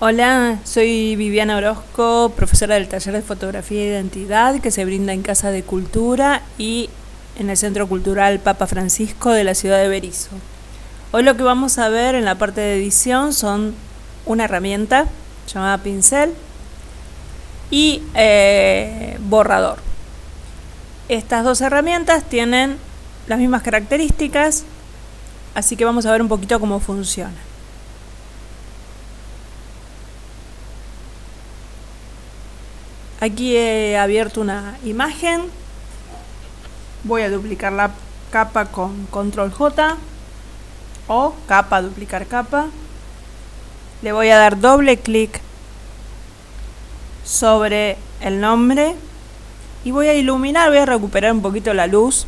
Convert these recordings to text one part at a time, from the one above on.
Hola, soy Viviana Orozco, profesora del taller de fotografía e identidad que se brinda en Casa de Cultura y en el Centro Cultural Papa Francisco de la ciudad de Berisso. Hoy lo que vamos a ver en la parte de edición son una herramienta llamada pincel y borrador. Estas dos herramientas tienen las mismas características, así que vamos a ver un poquito cómo funciona. Aquí he abierto una imagen, voy a duplicar la capa con control J o capa, duplicar capa. Le voy a dar doble clic sobre el nombre y voy a iluminar, voy a recuperar un poquito la luz.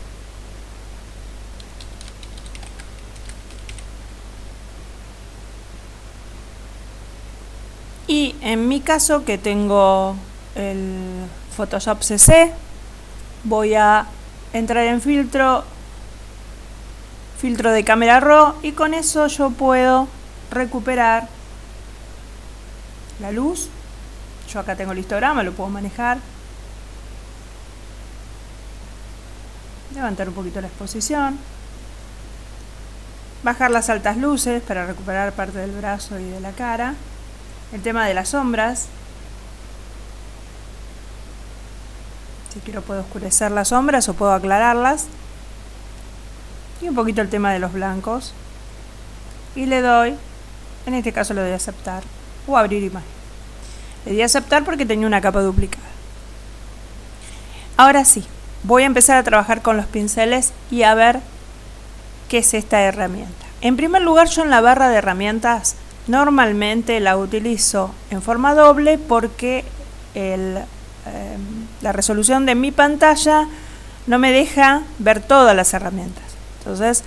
Y en mi caso, que tengo el Photoshop CC, voy a entrar en filtro de cámara RAW y con eso yo puedo recuperar la luz. Yo acá tengo el histograma, lo puedo manejar, levantar un poquito la exposición, bajar las altas luces para recuperar parte del brazo y de la cara, el tema de las sombras. Si quiero puedo oscurecer las sombras o puedo aclararlas. Y un poquito el tema de los blancos. Y le doy, en este caso le doy a aceptar o abrir imagen. Le di a aceptar porque tenía una capa duplicada. Ahora sí, voy a empezar a trabajar con los pinceles y a ver qué es esta herramienta. En primer lugar, yo en la barra de herramientas normalmente la utilizo en forma doble porque la resolución de mi pantalla no me deja ver todas las herramientas. Entonces,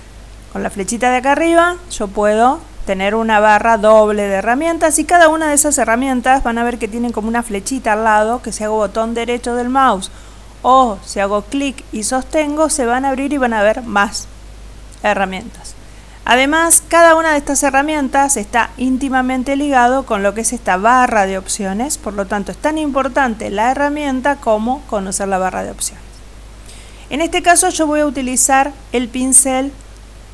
con la flechita de acá arriba, yo puedo tener una barra doble de herramientas y cada una de esas herramientas van a ver que tienen como una flechita al lado, que si hago botón derecho del mouse o si hago clic y sostengo, se van a abrir y van a ver más herramientas. Además, cada una de estas herramientas está íntimamente ligado con lo que es esta barra de opciones, por lo tanto es tan importante la herramienta como conocer la barra de opciones. En este caso yo voy a utilizar el pincel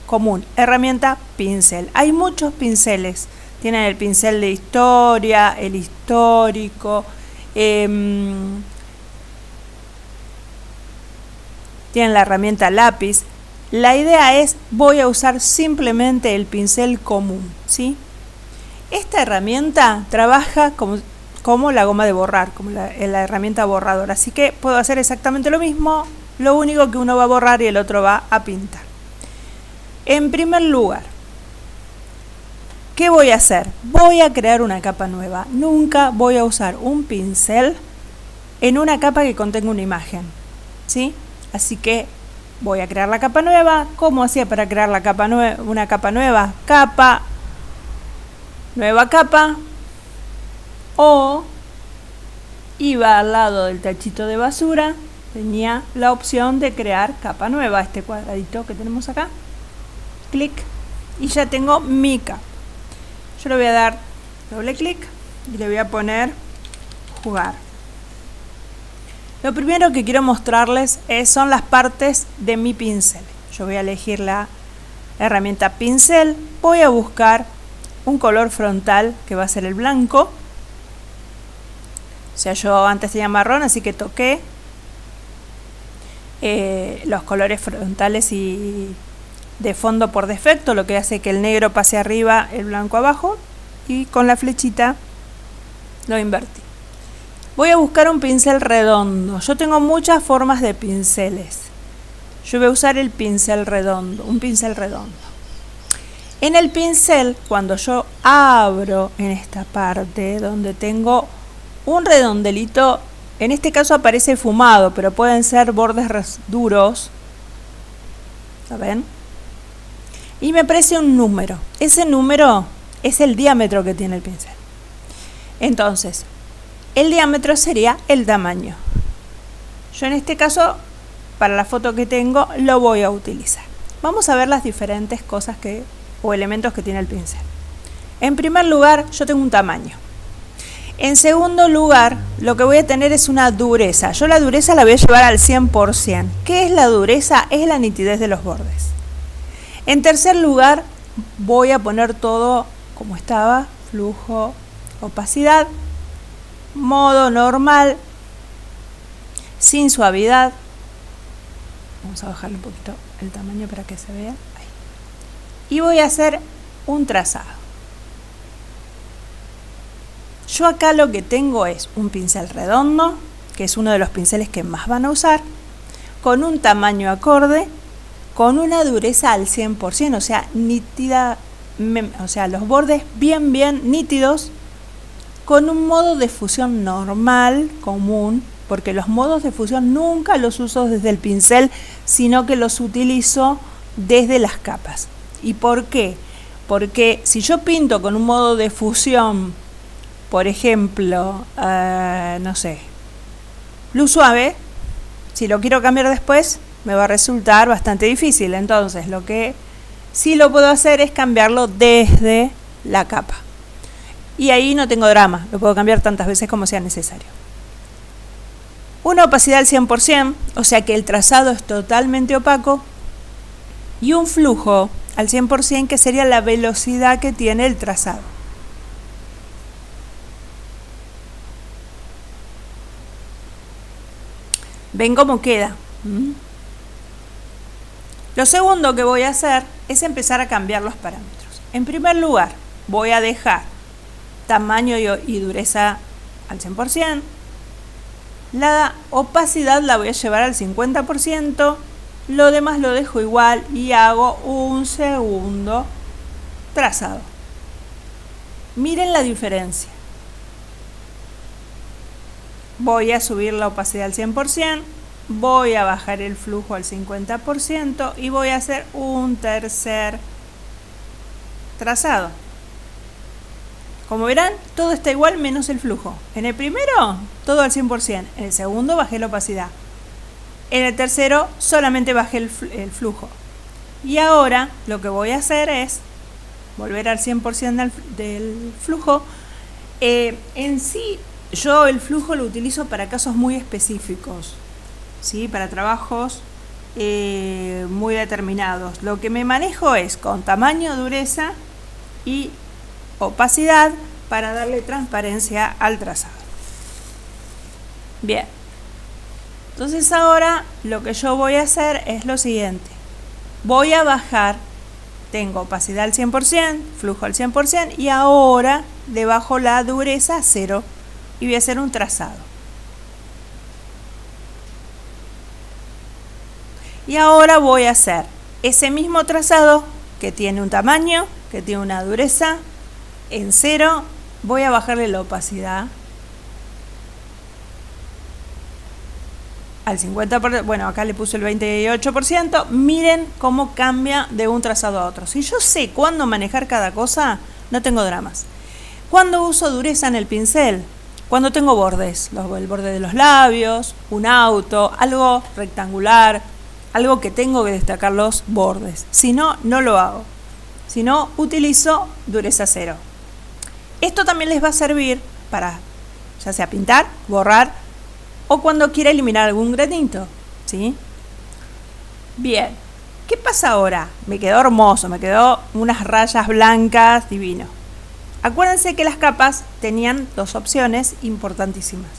común, herramienta pincel. Hay muchos pinceles, tienen el pincel de historia, el histórico, tienen la herramienta lápiz. La idea es, voy a usar simplemente el pincel común, ¿sí? Esta herramienta trabaja como la goma de borrar, como la herramienta borrador, así que puedo hacer exactamente lo mismo, lo único que uno va a borrar y el otro va a pintar. En primer lugar, ¿qué voy a hacer? Voy a crear una capa nueva. Nunca voy a usar un pincel en una capa que contenga una imagen, ¿sí? Así que voy a crear la capa nueva. ¿Cómo hacía para crear la capa una capa nueva? Capa, nueva capa, o iba al lado del tachito de basura, tenía la opción de crear capa nueva, este cuadradito que tenemos acá, clic, y ya tengo mi capa. Yo le voy a dar doble clic y le voy a poner jugar. Lo primero que quiero mostrarles son las partes de mi pincel. Yo voy a elegir la herramienta pincel, voy a buscar un color frontal que va a ser el blanco. O sea, yo antes tenía marrón, así que toqué los colores frontales y de fondo por defecto, lo que hace que el negro pase arriba, el blanco abajo, y con la flechita lo invertí. Voy a buscar un pincel redondo. Yo tengo muchas formas de pinceles. Yo voy a usar el pincel redondo, un pincel redondo. En el pincel, cuando yo abro en esta parte donde tengo un redondelito, en este caso aparece fumado, pero pueden ser bordes duros. ¿Lo ven? Y me aparece un número. Ese número es el diámetro que tiene el pincel. Entonces, el diámetro sería el tamaño. Yo en este caso, para la foto que tengo, lo voy a utilizar. Vamos a ver las diferentes cosas o elementos que tiene el pincel. En primer lugar, yo tengo un tamaño. En segundo lugar, lo que voy a tener es una dureza. Yo la dureza la voy a llevar al 100%. ¿Qué es la dureza? Es la nitidez de los bordes. En tercer lugar, voy a poner todo como estaba, flujo, opacidad, modo normal, sin suavidad. Vamos a bajarle un poquito el tamaño para que se vea. Ahí. Y voy a hacer un trazado. Yo acá lo que tengo es un pincel redondo, que es uno de los pinceles que más van a usar, con un tamaño acorde, con una dureza al 100%, o sea, nítida, o sea, los bordes bien nítidos, con un modo de fusión normal, común, porque los modos de fusión nunca los uso desde el pincel, sino que los utilizo desde las capas. ¿Y por qué? Porque si yo pinto con un modo de fusión, por ejemplo, no sé, luz suave, si lo quiero cambiar después, me va a resultar bastante difícil. Entonces, lo que sí lo puedo hacer es cambiarlo desde la capa. Y ahí no tengo drama, lo puedo cambiar tantas veces como sea necesario. Una opacidad al 100%, o sea que el trazado es totalmente opaco. Y un flujo al 100%, que sería la velocidad que tiene el trazado. ¿Ven cómo queda? Lo segundo que voy a hacer es empezar a cambiar los parámetros. En primer lugar, voy a dejar tamaño y dureza al 100%. La opacidad la voy a llevar al 50%. Lo demás lo dejo igual y hago un segundo trazado. Miren la diferencia. Voy a subir la opacidad al 100%, voy a bajar el flujo al 50% y voy a hacer un tercer trazado. Como verán, todo está igual menos el flujo. En el primero, todo al 100%. En el segundo, bajé la opacidad. En el tercero, solamente bajé el flujo. Y ahora, lo que voy a hacer es volver al 100% del flujo. En sí, yo el flujo lo utilizo para casos muy específicos, ¿sí? Para trabajos muy determinados. Lo que me manejo es con tamaño, dureza y opacidad para darle transparencia al trazado. Bien, entonces ahora lo que yo voy a hacer es lo siguiente. Voy a bajar, tengo opacidad al 100%, flujo al 100% y ahora le bajo la dureza a 0. Y voy a hacer un trazado. Y ahora voy a hacer ese mismo trazado que tiene un tamaño, que tiene una dureza en 0. Voy a bajarle la opacidad al 50%. Bueno, acá le puse el 28%. Miren cómo cambia de un trazado a otro. Si yo sé cuándo manejar cada cosa, no tengo dramas. ¿Cuándo uso dureza en el pincel? Cuando tengo bordes, el borde de los labios, un auto, algo rectangular, algo que tengo que destacar los bordes. Si no, no lo hago. Si no, utilizo dureza 0. Esto también les va a servir para, ya sea pintar, borrar, o cuando quiera eliminar algún granito, ¿sí? Bien, ¿qué pasa ahora? Me quedó hermoso, me quedó unas rayas blancas, divino. Acuérdense que las capas tenían dos opciones importantísimas.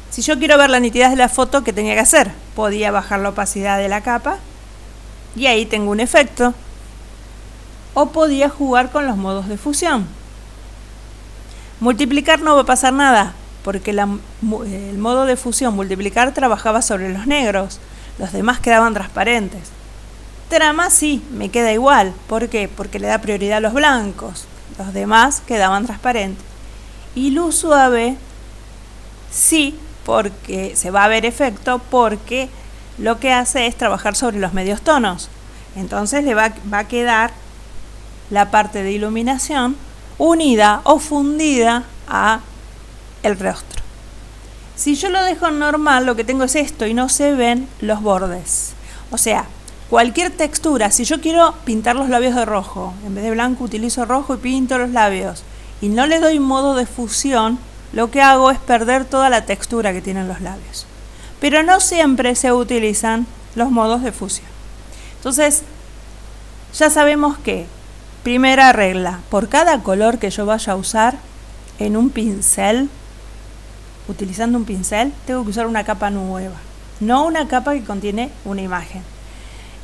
Si yo quiero ver la nitidez de la foto, ¿qué tenía que hacer? Podía bajar la opacidad de la capa y ahí tengo un efecto. O podía jugar con los modos de fusión. Multiplicar no va a pasar nada, porque el modo de fusión multiplicar trabajaba sobre los negros, los demás quedaban transparentes. Trama sí, me queda igual. ¿Por qué? Porque le da prioridad a los blancos. Los demás quedaban transparentes. Y luz suave sí, porque se va a ver efecto, porque lo que hace es trabajar sobre los medios tonos. Entonces le va a quedar la parte de iluminación unida o fundida a el rostro. Si yo lo dejo normal, lo que tengo es esto y no se ven los bordes. O sea, cualquier textura, si yo quiero pintar los labios de rojo, en vez de blanco utilizo rojo y pinto los labios. y no le doy modo de fusión, lo que hago es perder toda la textura que tienen los labios. Pero no siempre se utilizan los modos de fusión. Entonces, ya sabemos que, primera regla, por cada color que yo vaya a usar en un pincel, utilizando un pincel, tengo que usar una capa nueva, no una capa que contiene una imagen.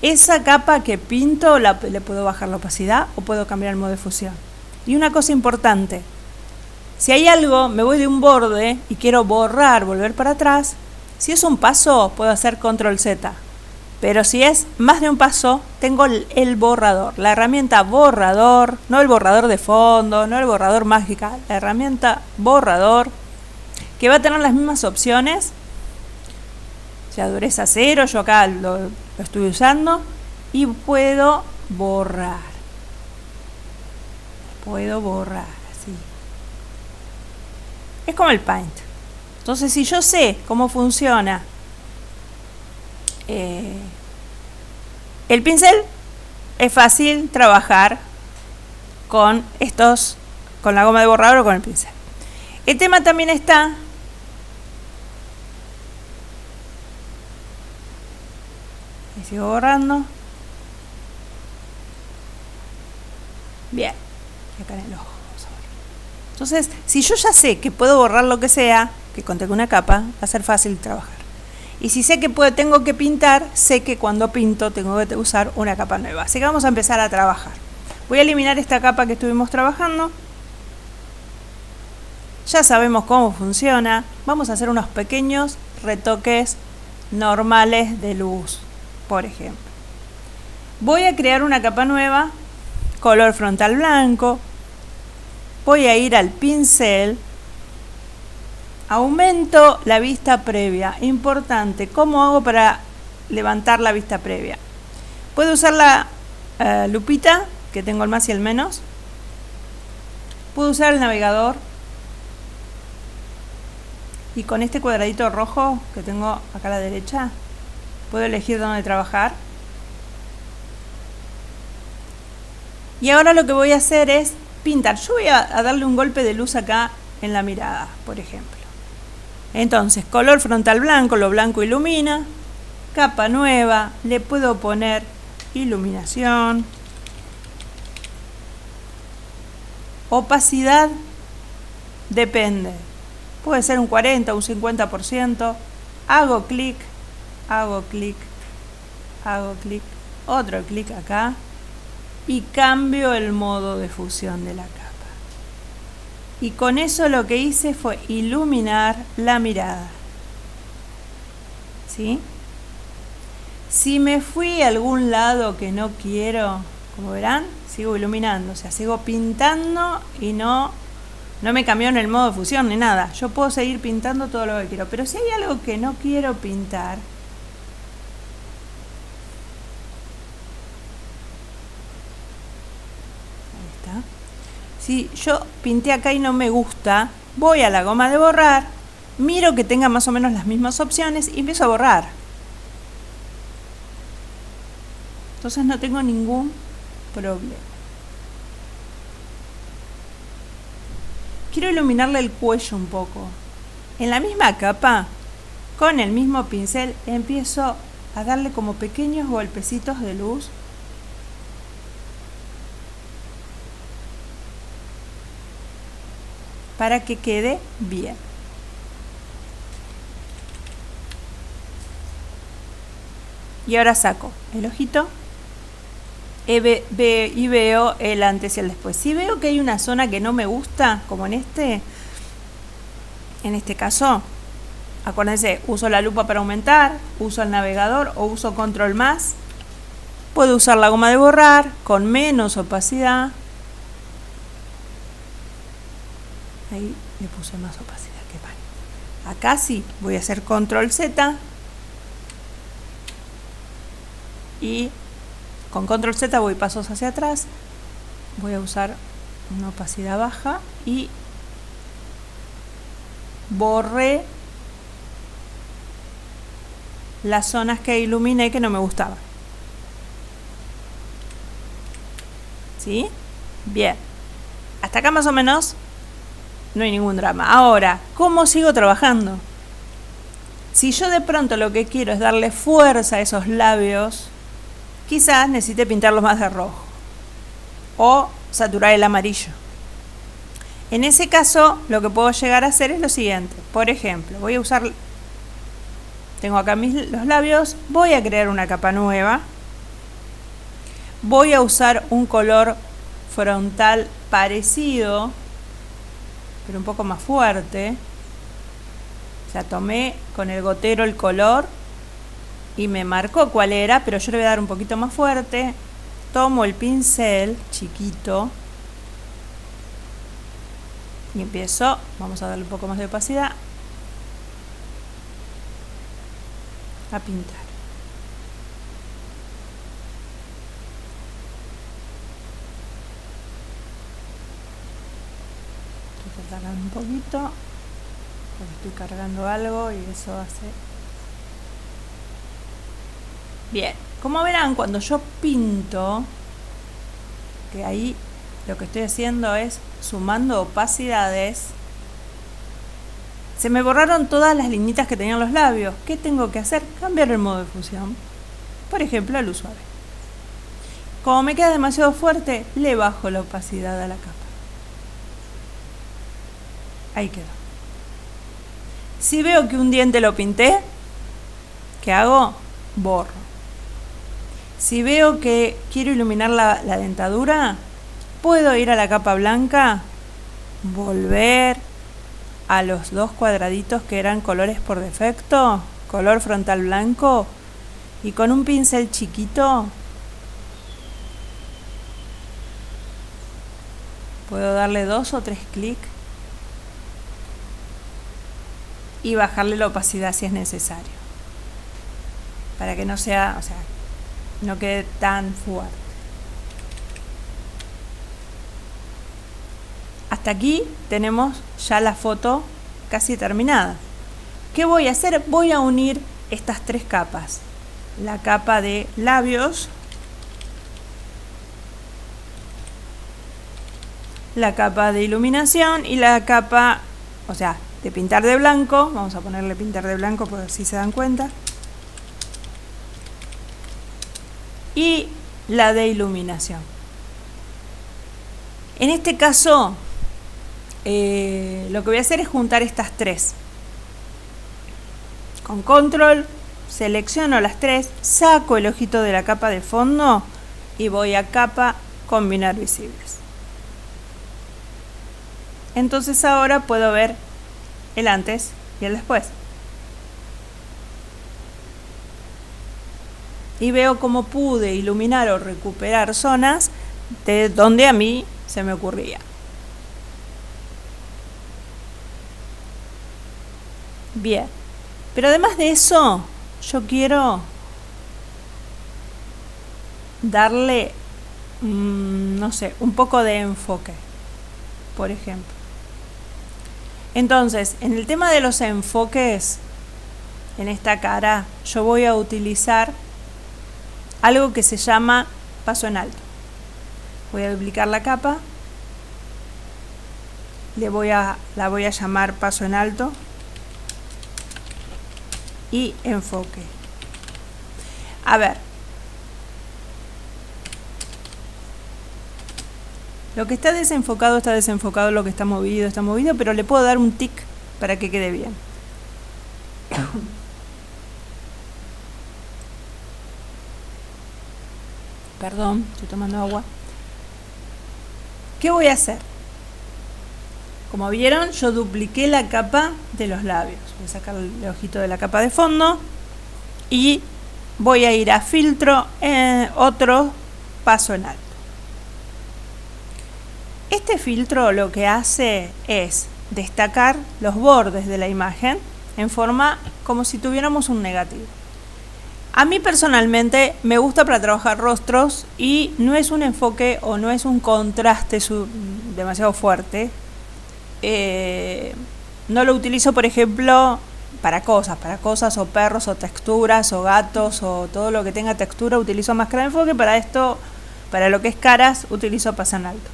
Esa capa que pinto le puedo bajar la opacidad o puedo cambiar el modo de fusión. Y una cosa importante, si hay algo, me voy de un borde y quiero borrar, volver para atrás, si es un paso, puedo hacer control Z. Pero si es más de un paso, tengo el borrador, la herramienta borrador, no el borrador de fondo, no el borrador mágica, la herramienta borrador, que va a tener las mismas opciones. O sea, dureza 0, yo acá lo estoy usando, y puedo borrar. Puedo borrar, así. Es como el Paint. Entonces, si yo sé cómo funciona el pincel, es fácil trabajar con con la goma de borrador o con el pincel. El tema también está y sigo borrando. Bien, y acá en el ojo vamos a ver. Entonces, si yo ya sé que puedo borrar lo que sea que contenga una capa, va a ser fácil trabajar. Y si sé que tengo que pintar, sé que cuando pinto tengo que usar una capa nueva. Así que vamos a empezar a trabajar. Voy a eliminar esta capa que estuvimos trabajando. Ya sabemos cómo funciona. Vamos a hacer unos pequeños retoques normales de luz, por ejemplo. Voy a crear una capa nueva, color frontal blanco. Voy a ir al pincel. Aumento la vista previa. Importante, ¿cómo hago para levantar la vista previa? Puedo usar la lupita, que tengo el más y el menos. Puedo usar el navegador. Y con este cuadradito rojo que tengo acá a la derecha, puedo elegir dónde trabajar. Y ahora lo que voy a hacer es pintar. Yo voy a darle un golpe de luz acá en la mirada, por ejemplo. Entonces, color frontal blanco, lo blanco ilumina. Capa nueva, le puedo poner iluminación. Opacidad, depende. Puede ser un 40 o un 50%. Hago clic, hago clic, hago clic, otro clic acá. Y cambio el modo de fusión de la capa. Y con eso lo que hice fue iluminar la mirada. ¿Sí? Si me fui a algún lado que no quiero, como verán, sigo iluminando. O sea, sigo pintando y no me cambió en el modo de fusión ni nada. Yo puedo seguir pintando todo lo que quiero. Pero si hay algo que no quiero pintar, si yo pinté acá y no me gusta, voy a la goma de borrar, miro que tenga más o menos las mismas opciones y empiezo a borrar. Entonces no tengo ningún problema. Quiero iluminarle el cuello un poco. En la misma capa, con el mismo pincel, empiezo a darle como pequeños golpecitos de luz. Para que quede bien. Y ahora saco el ojito y veo el antes y el después. Si veo que hay una zona que no me gusta, como en este caso, acuérdense, uso la lupa para aumentar, uso el navegador o uso control más. Puedo usar la goma de borrar con menos opacidad. Ahí le puse más opacidad que mal. Acá sí, voy a hacer control Z. Y con control Z voy pasos hacia atrás. Voy a usar una opacidad baja y borré las zonas que iluminé que no me gustaban. ¿Sí? Bien. Hasta acá más o menos no hay ningún drama. Ahora, ¿cómo sigo trabajando? Si yo de pronto lo que quiero es darle fuerza a esos labios, quizás necesite pintarlos más de rojo o saturar el amarillo. En ese caso, lo que puedo llegar a hacer es lo siguiente. Por ejemplo, voy a usar, tengo acá los labios, voy a crear una capa nueva. Voy a usar un color frontal parecido, pero un poco más fuerte. O sea, tomé con el gotero el color y me marcó cuál era, pero yo le voy a dar un poquito más fuerte. Tomo el pincel chiquito y empiezo, vamos a darle un poco más de opacidad, a pintar. Estoy tardando un poquito porque estoy cargando algo y eso hace. Bien, como verán, cuando yo pinto, que ahí lo que estoy haciendo es sumando opacidades, se me borraron todas las liñitas que tenían los labios. ¿Qué tengo que hacer? Cambiar el modo de fusión. Por ejemplo, a luz suave. Como me queda demasiado fuerte, le bajo la opacidad a la capa. Ahí quedó. Si veo que un diente lo pinté, ¿qué hago? Borro. Si veo que quiero iluminar la dentadura, puedo ir a la capa blanca, volver a los dos cuadraditos que eran colores por defecto, color frontal blanco, y con un pincel chiquito puedo darle 2 o 3 clics y bajarle la opacidad si es necesario, para que no sea, no quede tan fuerte. Hasta aquí tenemos ya la foto casi terminada. ¿Qué voy a hacer? Voy a unir estas 3 capas. La capa de labios, la capa de iluminación y la capa, de pintar de blanco. Vamos a ponerle pintar de blanco por si se dan cuenta. Y la de iluminación. En este caso, lo que voy a hacer es juntar estas 3. Con control, selecciono las 3, saco el ojito de la capa de fondo y voy a capa, combinar visibles. Entonces ahora puedo ver el antes y el después. Y veo cómo pude iluminar o recuperar zonas de donde a mí se me ocurría. Bien, pero además de eso, yo quiero darle, un poco de enfoque, por ejemplo. Entonces, en el tema de los enfoques, en esta cara, yo voy a utilizar algo que se llama paso en alto. Voy a duplicar la capa, la voy a llamar paso en alto y enfoque. A ver, lo que está desenfocado, lo que está movido, pero le puedo dar un tic para que quede bien. Perdón, estoy tomando agua. ¿Qué voy a hacer? Como vieron, yo dupliqué la capa de los labios. Voy a sacar el ojito de la capa de fondo y voy a ir a filtro, otro paso en alto. Este filtro lo que hace es destacar los bordes de la imagen en forma como si tuviéramos un negativo. A mí personalmente me gusta para trabajar rostros y no es un enfoque o no es un contraste demasiado fuerte. No lo utilizo, por ejemplo, para cosas o perros o texturas o gatos o todo lo que tenga textura. Utilizo máscara de enfoque. Para esto, para lo que es caras, utilizo paso en alto.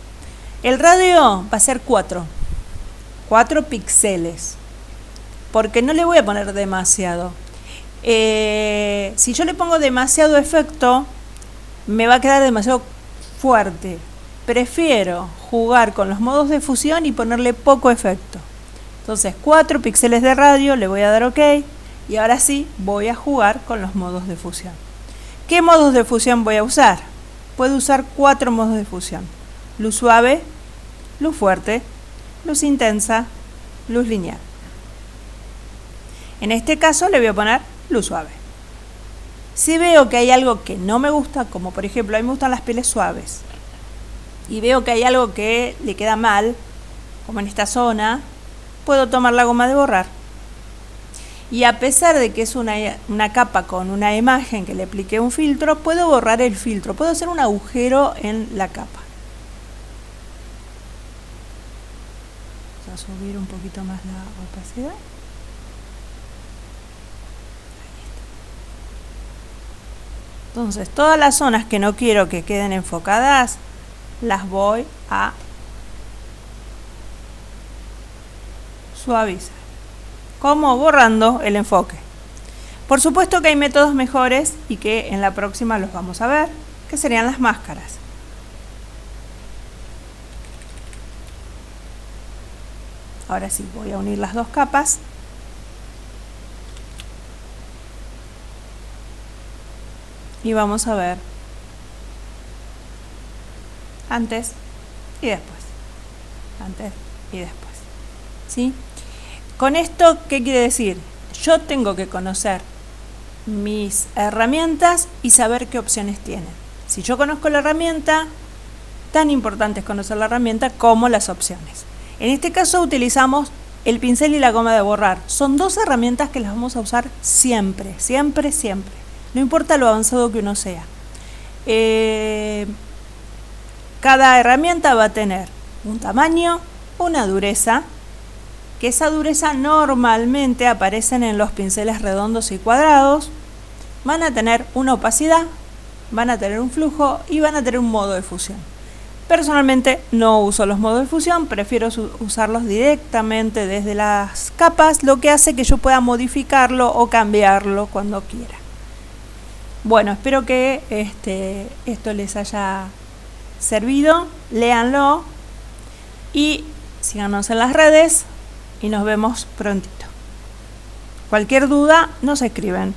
El radio va a ser 4 4 píxeles, porque no le voy a poner demasiado. Si yo le pongo demasiado efecto, me va a quedar demasiado fuerte. Prefiero jugar con los modos de fusión y ponerle poco efecto. Entonces 4 píxeles de radio, le voy a dar OK, y ahora sí voy a jugar con los modos de fusión. ¿Qué modos de fusión voy a usar? Puedo usar 4 modos de fusión: luz suave, luz fuerte, luz intensa, luz lineal. En este caso le voy a poner luz suave. Si veo que hay algo que no me gusta, como por ejemplo, a mí me gustan las pieles suaves, y veo que hay algo que le queda mal, como en esta zona, puedo tomar la goma de borrar. Y a pesar de que es una capa con una imagen que le apliqué un filtro, puedo borrar el filtro, puedo hacer un agujero en la capa. Vamos a subir un poquito más la opacidad. Entonces, todas las zonas que no quiero que queden enfocadas, las voy a suavizar. ¿Cómo? Borrando el enfoque. Por supuesto que hay métodos mejores y que en la próxima los vamos a ver, que serían las máscaras. Ahora sí, voy a unir las dos capas. Y vamos a ver antes y después. Antes y después. ¿Sí? Con esto, ¿qué quiere decir? Yo tengo que conocer mis herramientas y saber qué opciones tienen. Si yo conozco la herramienta, tan importante es conocer la herramienta como las opciones. En este caso utilizamos el pincel y la goma de borrar. Son dos herramientas que las vamos a usar siempre, siempre, siempre. No importa lo avanzado que uno sea. Cada herramienta va a tener un tamaño, una dureza, que esa dureza normalmente aparecen en los pinceles redondos y cuadrados. Van a tener una opacidad, van a tener un flujo y van a tener un modo de fusión. Personalmente no uso los modos de fusión, prefiero usarlos directamente desde las capas, lo que hace que yo pueda modificarlo o cambiarlo cuando quiera. Bueno, espero que esto les haya servido. Léanlo y síganos en las redes y nos vemos prontito. Cualquier duda nos escriben.